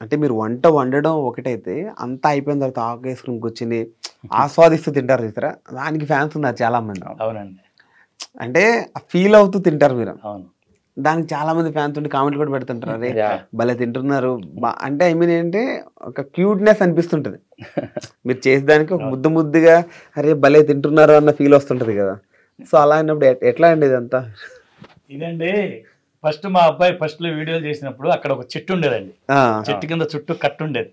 అంటే మీరు వంట వండడం ఒకటైతే అంతా అయిపోయిన తర్వాత ఆకేసుకుని కూర్చుని ఆస్వాదిస్తూ తింటారు చూసారా, దానికి ఫ్యాన్స్ ఉన్నారు చాలా మంది. అవునండి. అంటే ఫీల్ అవుతూ తింటారు మీరు. అవును. దానికి చాలా మంది ఫ్యాన్స్ ఉండి కామెంట్లు కూడా పెడుతుంటారు, అరే భలే తింటున్నారు. అంటే ఐ మీన్ ఏంటంటే ఒక క్యూట్నెస్ అనిపిస్తుంటది మీరు చేసేదానికి, ఒక ముద్దుగా అరే భలే తింటున్నారు అన్న ఫీల్ వస్తుంటది కదా. సో అలా అయినప్పుడు ఎట్లా అండి ఇదంతా? ఇదండి ఫస్ట్ మా అబ్బాయి ఫస్ట్ లో వీడియోలు చేసినప్పుడు అక్కడ ఒక చెట్టు ఉండేదండి. చెట్టు కింద చుట్టూ కట్ట ఉండేది.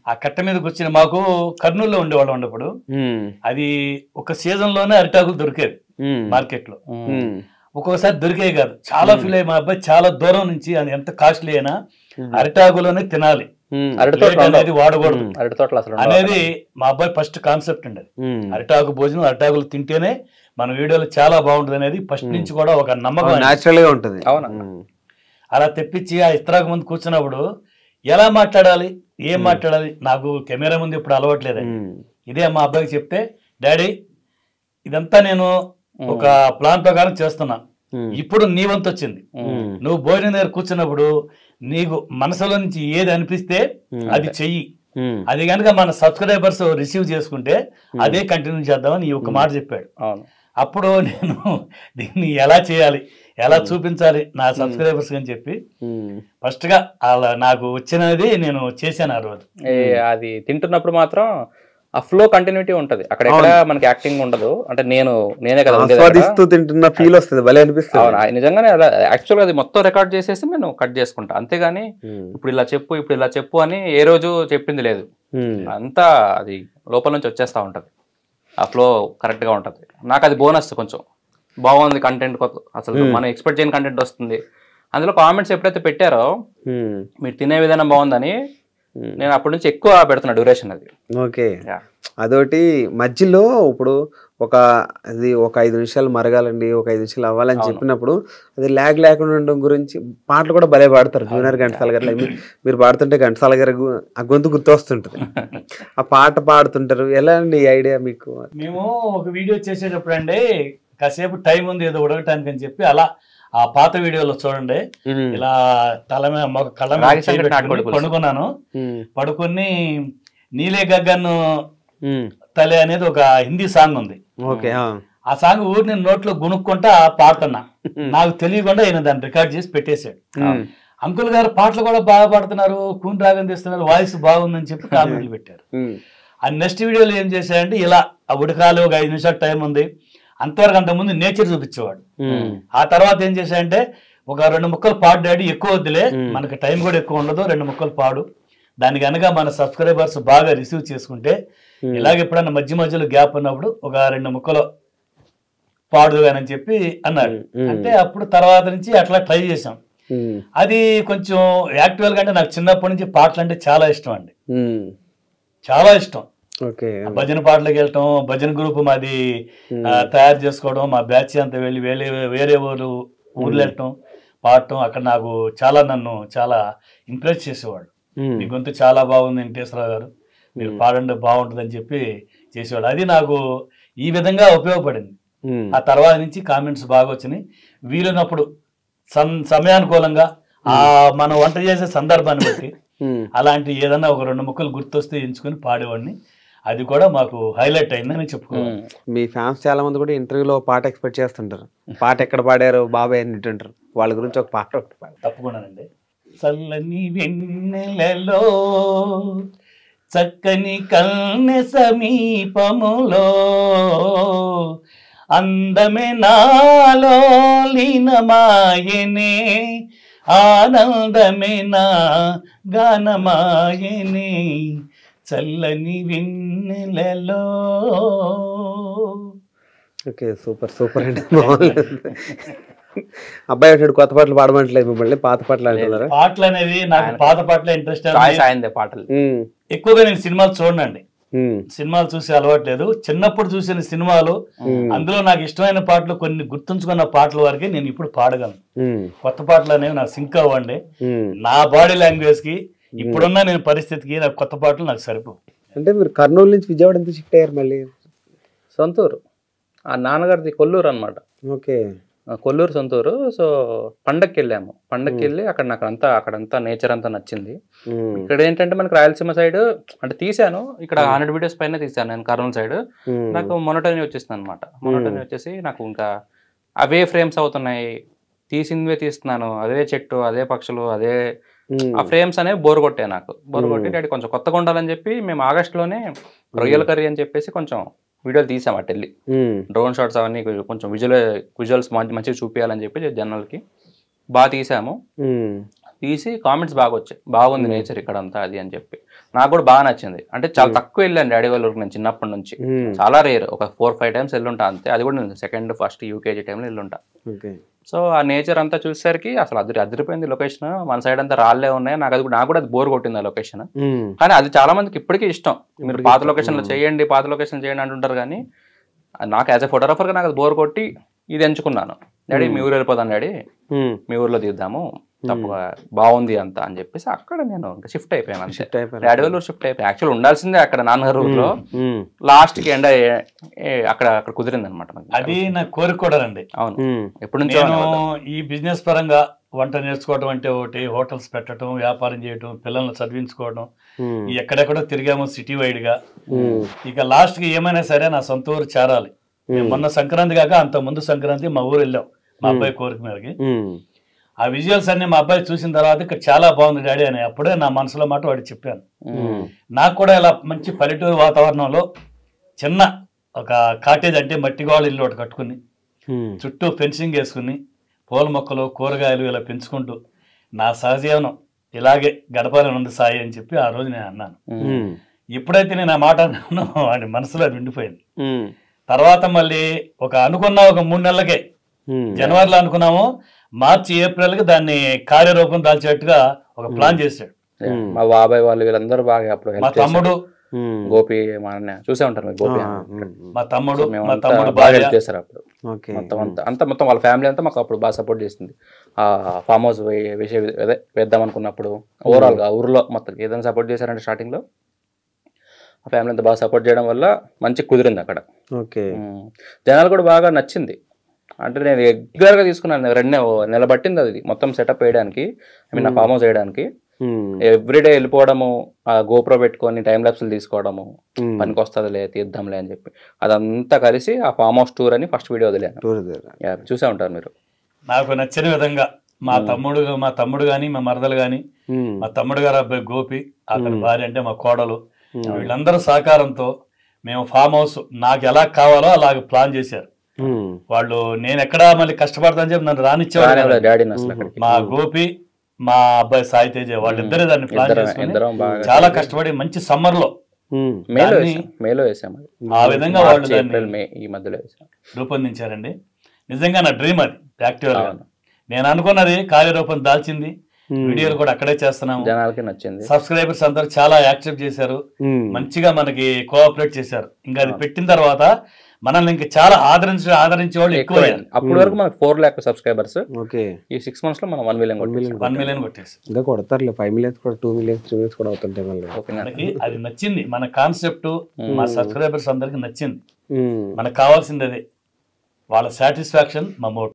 ఆ కట్ట మీద కూర్చుని, మాకు కర్నూలులో ఉండేవాళ్ళం ఉన్నప్పుడు, అది ఒక సీజన్ లోనే అరిటాకులు దొరికేది మార్కెట్ లో. ఒక్కొక్కసారి దొరికేవి కాదు. చాలా ఫీల్ అయ్యి మా అబ్బాయి చాలా దూరం నుంచి, అది ఎంత కాస్ట్లీ అయినా అరిటాకులోనే తినాలి, అనేది వాడకూడదు అనేది మా అబ్బాయి ఫస్ట్ కాన్సెప్ట్ ఉండేది. అరిటాకు భోజనం, అరిటాకులు తింటేనే మన వీడియోలో చాలా బాగుంటుంది అనేది ఫస్ట్ నుంచి కూడా ఒక నమ్మకం, న్యాచురల్ గా ఉంటుంది. అలా తెప్పించి ఆ ఇస్త్రాకు ముందు కూర్చున్నప్పుడు ఎలా మాట్లాడాలి, ఏం మాట్లాడాలి, నాకు కెమెరా ముందు ఇప్పుడు అలవాట్లేదండి. ఇదే మా అబ్బాయికి చెప్తే, డాడీ ఇదంతా నేను ఒక ప్లాన్ ప్రకారం చేస్తున్నా, ఇప్పుడు నీ వంతు వచ్చింది, నువ్వు భోజనం దగ్గర కూర్చున్నప్పుడు నీకు మనసులో నుంచి ఏది అనిపిస్తే అది చెయ్యి, అది కనుక మన సబ్స్క్రైబర్స్ రిసీవ్ చేసుకుంటే అదే కంటిన్యూ చేద్దామని ఈ ఒక మాట చెప్పాడు. అప్పుడు నేను దీన్ని ఎలా చేయాలి, ఎలా చూపించాలి నా సబ్స్క్రైబర్స్ అని చెప్పి ఫస్ట్ గా అలా నాకు వచ్చినది నేను చేశాను. ఆ రోజు అది తింటున్నప్పుడు మాత్రం ఆ ఫ్లో కంటిన్యూటీ ఉంటది, అక్కడ ఎక్కడ మనకి యాక్టింగ్ ఉండదు. అంటే నేనే కదా తింటున్న ఫీల్ వస్తుంది, భలే అనిపిస్తుంది. అవునా, నిజంగానే అలా యాక్చువల్గా అది మొత్తం రికార్డ్ చేసేసి నేను కట్ చేసుకుంటా, అంతేగాని ఇప్పుడు ఇలా చెప్పు అని ఏ రోజు చెప్పింది లేదు. అంతా అది లోపల నుంచి వచ్చేస్తా ఉంటది, ఆ ఫ్లో కరెక్ట్ గా ఉంటది. నాకు అది బోనస్, కొంచెం బాగుంది కంటెంట్, అసలు మనం ఎక్స్పెక్ట్ చేయని కంటెంట్ వస్తుంది. అందులో కామెంట్స్ ఎప్పుడైతే పెట్టారో మీరు తినే విధానం బాగుందని, నేను అప్పటి నుంచి ఎక్కువ పెడుతున్నా డ్యూరేషన్ అది. ఓకే, అదొకటి మధ్యలో ఇప్పుడు ఒక 5 నిమిషాలు మరగాలండి, ఒక 5 నిమిషాలు అవ్వాలని చెప్పినప్పుడు అది ల్యాగ్ లేకుండా ఉండడం గురించి పాటలు కూడా భలే పాడతారు. జూనియర్ ఘంటసాల గారు మీరు పాడుతుంటే ఘంటసాల గారు ఆ గొంతు గుర్తొస్తుంటది, ఆ పాట పాడుతుంటారు. ఎలా అండి ఈ ఐడియా మీకు? మేము ఒక వీడియో చేసేటప్పుడు అండి కాసేపు టైం ఉంది ఏదో ఉడకటానికి అని చెప్పి అలా ఆ పాత వీడియోలో చూడండి, ఇలా తల మీద కళ్ళ మీద పడుకున్నాను. పడుకుని నీలే గగన్ తలే అనేది ఒక హిందీ సాంగ్ ఉంది. ఆ సాంగ్ ఊరి నేను నోట్లో గునుక్కుంటా పాడుతున్నా, నాకు తెలియకుండా ఆయన దాన్ని రికార్డ్ చేసి పెట్టేశాడు. అంకుల్ గారు పాటలు కూడా బాగా పాడుతున్నారు, కూని రాగం తీస్తున్నారు, వాయిస్ బాగుందని చెప్పి కామెంట్లు పెట్టారు. ఆ నెక్స్ట్ వీడియోలో ఏం చేశాడంటే, ఇలా ఆ ఉడకాలి, ఒక 5 నిమిషాలు టైం ఉంది, అంతవరకు అంతకుముందు నేచర్ చూపించేవాడు. ఆ తర్వాత ఏం చేశాడంటే, ఒక 2 ముక్కలు పాడు డాడీ, ఎక్కువ వద్దులే, మనకి టైం కూడా ఎక్కువ ఉండదు, 2 ముక్కలు పాడు, దాని కనుక మన సబ్స్క్రైబర్స్ బాగా రిసీవ్ చేసుకుంటే ఇలాగ ఎప్పుడన్నా మధ్య మధ్యలో గ్యాప్ ఉన్నప్పుడు ఒక 2 ముక్కలు పాడుగానని చెప్పి అన్నాడు. అంటే అప్పుడు తర్వాత నుంచి అట్లా ట్రై చేసాం. అది కొంచెం యాక్చువల్ గా అంటే నాకు చిన్నప్పటి నుంచి పాటలు అంటే చాలా ఇష్టం అండి, చాలా ఇష్టం. భజన పాటలకు వెళ్ళటం, భజన గ్రూప్ మాది తయారు చేసుకోవడం, మా బ్యాచ్ అంతా వెళ్ళి వేరే ఊర్లు వెళ్ళటం, పాడటం, అక్కడ నాకు నన్ను చాలా ఇంప్రెస్ చేసేవాడు. మీ గొంతు చాలా బాగుంది వెంకటేశ్వరరావు గారు, మీరు పాడండి బాగుంటుంది అని చెప్పి చేసేవాడు. అది నాకు ఈ విధంగా ఉపయోగపడింది. ఆ తర్వాత నుంచి కామెంట్స్ బాగా వచ్చినాయి. వీలున్నప్పుడు సమయానుకూలంగా మనం వంట చేసే సందర్భాన్ని బట్టి అలాంటి ఏదన్నా ఒక 2 ముక్కలు గుర్తొస్తే ఎంచుకొని పాడేవాడిని. అది కూడా మాకు హైలైట్ అయిందని చెప్పుకోవాలి. మీ ఫ్యాన్స్ చాలా మంది కూడా ఇంటర్వ్యూలో పాట ఎక్స్పెక్ట్ చేస్తుంటారు, పాట ఎక్కడ పాడారు బాబాయ్ అని అంటారు, వాళ్ళ గురించి ఒక పాట తప్పకుండానండి. చల్లని వెన్నెలలో చక్కని కన్నె సమీపములో అందమే నాలో లీనమాయనే, ఆనందమే నా గానమాయనే, చల్లని వెన్నెలలో. ఓకే, సూపర్ అండి. అబ్బాయి అంటాడు కొత్త పాటలు పాడమంటలేదు మిమ్మల్ని, పాత పాటలు అంటున్నారు. పాటలు అనేది నాకు పాత పాటలే ఇంట్రెస్ట్. పాటలు ఎక్కువగా నేను సినిమాలు చూడండి, సినిమాలు చూసి అలవాట్లేదు. చిన్నప్పుడు చూసిన సినిమాలు, అందులో నాకు ఇష్టమైన పాటలు కొన్ని గుర్తుంచుకున్న పాటల వరకే నేను ఇప్పుడు పాడగలను. కొత్త పాటలు అనేవి నాకు సింక్ అవ్వండి. నా బాడీ లాంగ్వేజ్ కి ఇప్పుడున్న నేను పరిస్థితికి నాకు కొత్త పాటలు నాకు సరిపో. అంటే మీరు కర్నూలు నుంచి విజయవాడ ఎంత షిఫ్ట్ అయ్యారు మళ్ళీ? సొంతూరు, ఆ నాన్నగారిది కొల్లూరు అనమాట. ఓకే, కొల్లూరు సొంతూరు. సో పండక్కి వెళ్ళాము. పండక్కి వెళ్ళి అక్కడంతా నేచర్ అంతా నచ్చింది. ఇక్కడ ఏంటంటే మనకి రాయలసీమ సైడ్ అంటే తీసాను, ఇక్కడ 100 వీడియోస్ పైన తీసాను నేను కర్నూలు సైడ్. నాకు మొనోటనీ వచ్చేసింది అనమాట. మొనోటనీ వచ్చేసి నాకు ఇంకా అవే ఫ్రేమ్స్ అవుతున్నాయి, తీసిందే తీస్తున్నాను, అదే చెట్టు, అదే పక్షులు, అదే ఆ ఫ్రేమ్స్ అనేవి బోర్ కొట్టాయి నాకు. బోర్ కొట్టి డాడీ కొంచెం కొత్తగా ఉండాలని చెప్పి మేము ఆగస్టులోనే రొయ్యల కర్రీ అని చెప్పేసి కొంచెం వీడియోలు తీసాం అటు వెళ్ళి. డ్రోన్ షాట్స్ అవన్నీ కొంచెం విజువల్స్ మంచిగా చూపించాలని చెప్పి జనాలకి బాగా తీసాము. తీసి కామెంట్స్ బాగా వచ్చాయి, బాగుంది నేచర్ ఇక్కడ అంతా అది అని చెప్పి. నాకు కూడా బాగా నచ్చింది. అంటే చాలా తక్కువ వెళ్ళాను డాడీ వాళ్ళ ఊరికి నేను చిన్నప్పటి నుంచి, చాలా రేర్, ఒక 4-5 టైమ్స్ వెళ్ళుంటా అంతే. అది కూడా నేను సెకండ్ ఫస్ట్ యూకేజీ టైంలో వెళ్ళుంటా. సో ఆ నేచర్ అంతా చూసేసరికి అసలు అదిరిపోయింది లొకేషన్. మన సైడ్ అంతా రాళ్ళే ఉన్నాయి. నాకు కూడా అది బోర్ కొట్టింది ఆ లొకేషన్. కానీ అది చాలా మందికి ఇప్పటికీ ఇష్టం. మీరు పాత లొకేషన్లో చేయండి అంటుంటారు, కానీ నాకు యాజ్ ఎ ఫోటోగ్రాఫర్గా నాకు అది బోర్ కొట్టి ఇది ఎంచుకున్నాను. డాడీ మీ ఊరు వెళ్ళిపోదాం డాడీ, మీ ఊర్లో తీద్దాము, తప్పుగా బాగుంది అంతా అని చెప్పేసి అక్కడ నేను షిఫ్ట్ అయిపోయాను అంతే. డాడీ వాళ్ళు షిఫ్ట్ అయిపోయాను. యాక్చువల్ ఉండాల్సిందే అక్కడ నాన్నగారు ఊర్లో, లాస్ట్ కి ఎండ అక్కడ కుదిరింది అనమాట. అది నా కోరిక కూడా అండి. అవును, ఎప్పటి నుంచో ఈ బిజినెస్ పరంగా వంట నేర్చుకోవడం అంటే ఒకటి, హోటల్స్ పెట్టడం, వ్యాపారం చేయడం, పిల్లల్ని చదివించుకోవడం, ఎక్కడెక్కడో తిరిగాము సిటీ వైడ్ గా. ఇక లాస్ట్ కి ఏమైనా సరే నా సొంత ఊరు చేరాలి. మొన్న సంక్రాంతి కాక అంత ముందు సంక్రాంతి మా ఊరు వెళ్ళాం మా అబ్బాయి కోరిక మేరకి. ఆ విజువల్స్ అన్ని మా అబ్బాయి చూసిన తర్వాత ఇక్కడ చాలా బాగుంది డాడీ అని అప్పుడే నా మనసులో మాట వాడికి చెప్పాను. నాకు కూడా ఇలా మంచి పల్లెటూరు వాతావరణంలో చిన్న ఒక కాటేజ్ అంటే మట్టి గోడ ఇల్లు ఒకటి కట్టుకుని చుట్టూ ఫెన్సింగ్ వేసుకుని పూల మొక్కలు కూరగాయలు ఇలా పెంచుకుంటూ నా సహజీవనం ఇలాగే గడపాలని ఉంది సాయి అని చెప్పి ఆ రోజు నేను అన్నాను. ఎప్పుడైతే నేను ఆ మాట అన్నానో వాడి మనసులో అది ఉండిపోయింది. తర్వాత మళ్ళీ అనుకున్న ఒక 3 నెలలకే, జనవరిలో అనుకున్నాము, మార్చి ఏప్రిల్ కి దాన్ని కార్యరూపం దాల్చేట్టుగా ఒక ప్లాన్ చేశాడు. మా బాబాయ్ వాళ్ళు వీళ్ళందరూ బాగా అప్పుడు మా తమ్ముడు గోపి మా అన్న చూసే ఉంటారు మీరు, గోపి మా తమ్ముడు బాగా హెల్ప్ చేస్తారు అప్పుడు. మొత్తం వాళ్ళ ఫ్యామిలీ అంతా మాకు అప్పుడు బాగా సపోర్ట్ చేసింది. ఆ ఫామ్ హౌస్ వేద్దాం అనుకున్నప్పుడు ఓవరాల్ గా ఊర్లో మొత్తం ఏదైనా సపోర్ట్ చేశారంటే స్టార్టింగ్ లో ఆ ఫ్యామిలీ అంతా బాగా సపోర్ట్ చేయడం వల్ల మంచి కుదిరింది అక్కడ. జనాలు కూడా బాగా నచ్చింది. అంటే నేను రెగ్యులర్ గా తీసుకున్నాను, 2 నెలలు పట్టింది అది మొత్తం సెటప్ వేయడానికి, నా ఫామ్ హౌస్ వేయడానికి. ఎవ్రీడే వెళ్ళిపోవడము, ఆ గోప్రో పెట్టుకొని టైం ల్యాప్స్లు తీసుకోవడము, పనికి వస్తుందిలే తీద్దాంలే అని చెప్పి అదంతా కలిసి ఆ ఫామ్ హౌస్ టూర్ అని ఫస్ట్ వీడియో వదిలేను. చూసే ఉంటారు మీరు. నాకు నచ్చిన విధంగా మా తమ్ముడు గాని, మా మరదలు గాని, మా తమ్ముడు గారు అబ్బాయి గోపి, అతని భార్య అంటే మా కోడలు, వీళ్ళందరూ సహకారంతో మేము ఫామ్ హౌస్ నాకు ఎలా కావాలో అలాగ ప్లాన్ చేశారు వాళ్ళు. నేను ఎక్కడా మళ్ళీ కష్టపడతాను చెప్పి నన్ను రానిచ్చేవాడు. మా గోపి, మా అబ్బాయి సాయి తేజ, వాళ్ళిద్దరే దాన్ని ప్లాన్ చేసుకుని చాలా కష్టపడి మంచి సమ్మర్ లో ఆ విధంగా వాళ్ళు రూపొందించారండి. నిజంగా నా డ్రీమ్ అది. యాక్టివ్ గా నేను అనుకున్నది కార్యరూపం దాల్చింది. వీడియోలు కూడా అక్కడే చేస్తున్నాము. జనాలకి నచ్చింది. సబ్స్క్రైబర్స్ అందరూ చాలా యాక్సెప్ట్ చేశారు, మంచిగా మనకి కోఆపరేట్ చేశారు. ఇంకా అది పెట్టిన తర్వాత మనల్ని ఇంకా చాలా ఆదరించే వాళ్ళు ఎక్కువ. అప్పటి వరకు మనకు 4 lakh సబ్స్క్రైబర్స్. ఈ 6 months లో మనం 1 million కొట్టేసి ఇంకా కొడతారు. 5 million కూడా 2 million 3 million కూడా అవుతుంటాయి. అది నచ్చింది మన కాన్సెప్ట్, మా సబ్స్క్రైబర్స్ అందరికి నచ్చింది. మనకు కావాల్సింది అదే, వాళ్ళ సాటిస్ఫాక్షన్ మా మోటివ్.